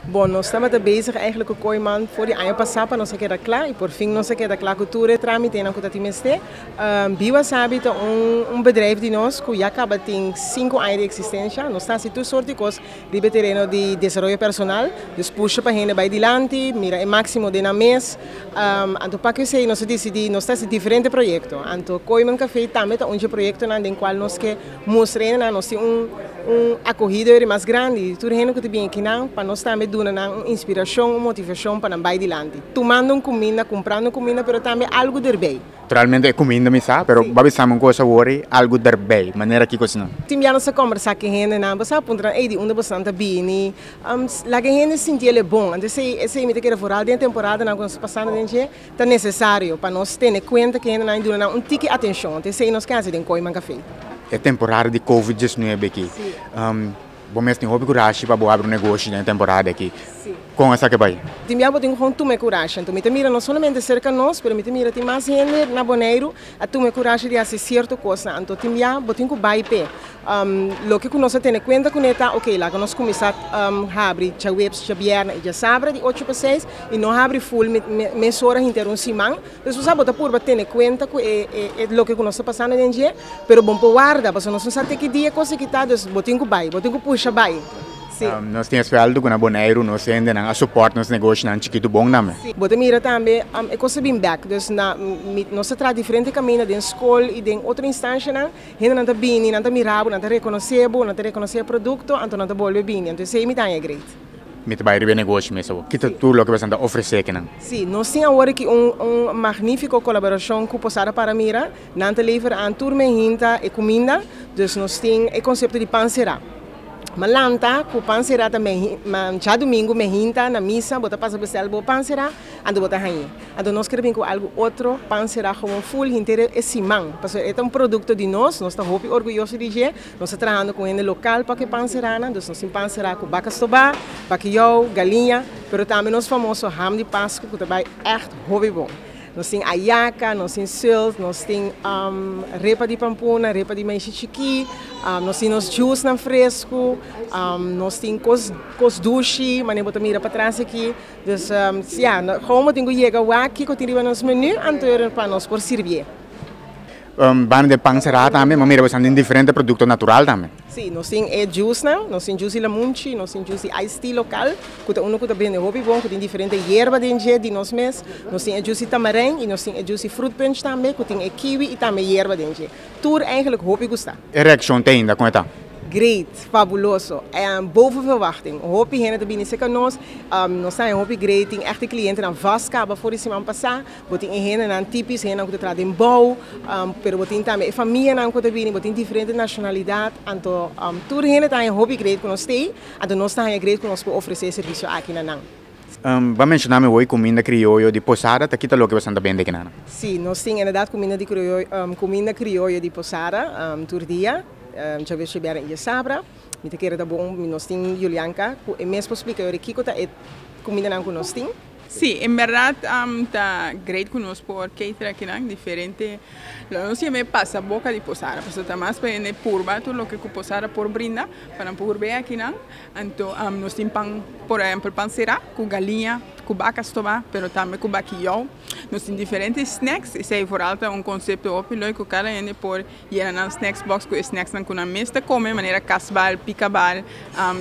Bom, nós estamos bezig eigenlijk com o man voor die ano passado, nós queda klaar, e por fim nós queda klaar com tudo tramite na conta timeste. Biwa sabe que bedrijf die nós que já acaba tem 5 anos de existência, nós está tudo sorte de coisas de terreno de desenvolvimento personal, dus puxa para gente vai dilante, mira o máximo de na mês, então para que sei nós decidi nós está diferente projeto, então Koiman Café também tá projeto na den qual nós que mostrar nós tem acolhida mais grande, tudo gente que te bem aqui não, para nós também dar uma inspiração, motivação para vai dilante. Tomando comida, comprando comida, mas também algo derbei. Naturalmente é comida, me sabe, pero babi sama coisa worry algo derbei, maneira que coisa não. Timbiano nós conversar com gente não, você aponta aí de onde bastante bem, lá que gente sentir ele bom, então se me te quer foral de temporada na nós passando dentro, tá necessário para nós ter conta que gente não dá tique atenção, então se nós queremos de Koiman Café. É temporada de Covid-19 aqui. Bom, mas tem hobby coragem para abrir um negócio na temporada aqui. Com essa que vai? Timbiano tem com tomar coragem, então me mira não somente cerca nós, mas me mira tem mais gente na Bonaire, a tomar coragem de fazer certa coisa, então timbiano botem com vai pé. Lo que nós temos conta com eta, ok, lá que nós começar a abrir já webs já viernes e já sábado de 8 para 6 e não abre full mês horas inteiro um semana, então você botar por ter conta com lo que nós está passando em dia, pero bom para guarda, porque nós não sabemos que dia coisa que está, então botem com vai, botem com puxa vai. Nós temos falado com a Bonaire, nós ainda não suporta nos negócios não chiquito bom não. Bota mira também é coisa bem back, então nós traz diferente caminho da escola e de outra instância não, ainda não está bem, não está mirado, não está reconhecer o produto, então não está bom bem, então isso é muito great. Me vai abrir negócio mesmo, que tudo o que você oferecer que não. Sim, nós temos agora que magnífica colaboração com Posada para Mira, não te levera a turma e comida, então nós temos o conceito de pansera. Malanta, com pansera também, já domingo me hinta na missa, bota passa para o pansera, ando bota rainha. Então nós queremos com algo outro pansera como full inteiro esse man, porque é produto de nós estamos muito orgulhosos de dizer, nós estamos trabalhando com ele local para que pansera, então nós temos pansera com bacastobá, bacalhau, galinha, mas também nós famoso ham de Páscoa, que também é muito bom. Nós temos ayaca, nós temos silt, nós temos repa de pampuna, repa de meixe chiqui, nós temos juice na fresco, nós temos cos dushi, mas nem botar mira para trás aqui. Então, como tenho que chegar aqui, que tem nos menu, então para nós por servir. Van de pansera também, mas mira, você tem diferente produto natural também. Sim, nós temos juice, nós temos juice lamunchi, nós temos juice iced tea local, que é um que também é hobby bom, que tem diferente erva dentro de nós mesmos. Nós temos juice tamarim e nós temos juice fruit punch também, que tem kiwi e também erva dentro. Tudo eigenlijk hobby gostar. E reação tem ainda com essa? Great, fabuloso. Boven verwachting. Hoop je de binnen zeker nós zijn hoop great. Tem echte cliënten aan vastcaba voor die semana passada. Botin henen aan typisch henen que trata em bouw. Pero botin também família não que binnen. Botin diferente nacionalidade. Anto tudo henen tá hoop great com nós tem. Anto nós tá great com nós para oferecer serviço aqui na não. Vamos mencionar hoje comida criolla de Posada, tá aqui lo que você anda bem de aqui. Sim, nós temos inderdaad comida criolla de Posada, turdia. Já vejo bem em Sabra, me te quero dar bom, nós temos Julianka, e mesmo explica eu aqui que é comida não nós temos. Sí, en verdad está great conosco porque trabalham diferente. Não se me passa boca de Posada, porque está mais para ele purba tudo o que Posada por brinda para por ver aqui não. Então nós temos pão, por exemplo, pancera com galinha, com bacastobá, pero também com bacalhau. Nós temos diferentes snacks. Isso é por alta conceito óbvio que cada gente por ir na snacks box com snacks não com a mesa come maneira casbal, picabal,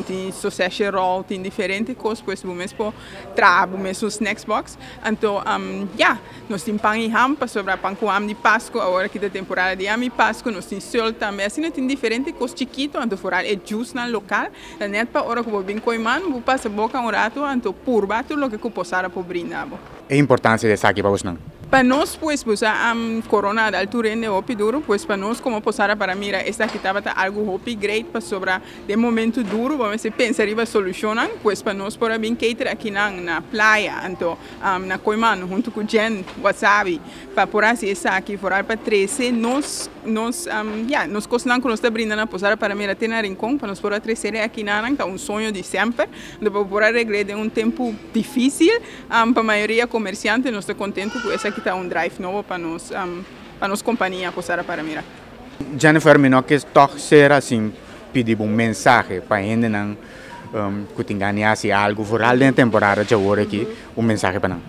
tem sausage roll, tem diferentes coisas, pois o mesmo trabo, mesmo snacks box. Então, nós temos pão e ham para sobrar pão com ham de Páscoa, agora que é temporada de ham de Páscoa, nós temos sol também. Assim, nós temos diferentes coisas chiquitos, então foral é juice na local. A net para hora que vou bem coimar, vou passar boca rato, então purba tudo o que Posada por brindar. A importância dessa aqui para você não? Para nós, pues, corona da altura é hopi duro, pues, para nós, como Posada para mira, esta aqui estava algo hopi great para sobrar de momento duro, vamos pensar em solucionar, pues, para nós, por bem que aqui na praia, então, na Coimano, junto com Jen, Wasabi, para por assim, essa aqui, for para 13, nós cozinhamos com nós da brinda na Posada para mira, ter na rincão, para nós por 13 aqui na tá sonho de sempre, depois por arreglar de tempo difícil, para a maioria comerciante, nós estamos contentes com essa aqui. Drive novo para nós companhia Posada para mira. Jennifer, me não que toch ser assim pedir mensagem para gente não que te ganhasse algo, vooral na temporada de agora aqui, mensagem para nós.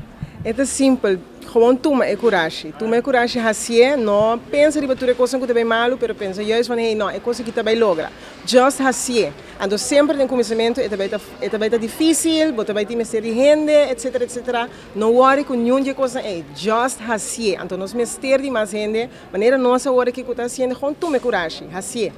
É simples, gewoon toma é coragem. Toma é coragem, assim, não pensa de bater coisa que está bem malo, mas pensa, eu van, hey, não, é coisa que está bem logra. Just assim. Ando sempre no começamento, é bem difícil, você vai ter mestre de gente, etc, etc. Não worry com nenhuma coisa, é just assim. Então, nós mestre de mais gente, maneira nossa hora que está fazendo, gewoon toma é coragem, assim.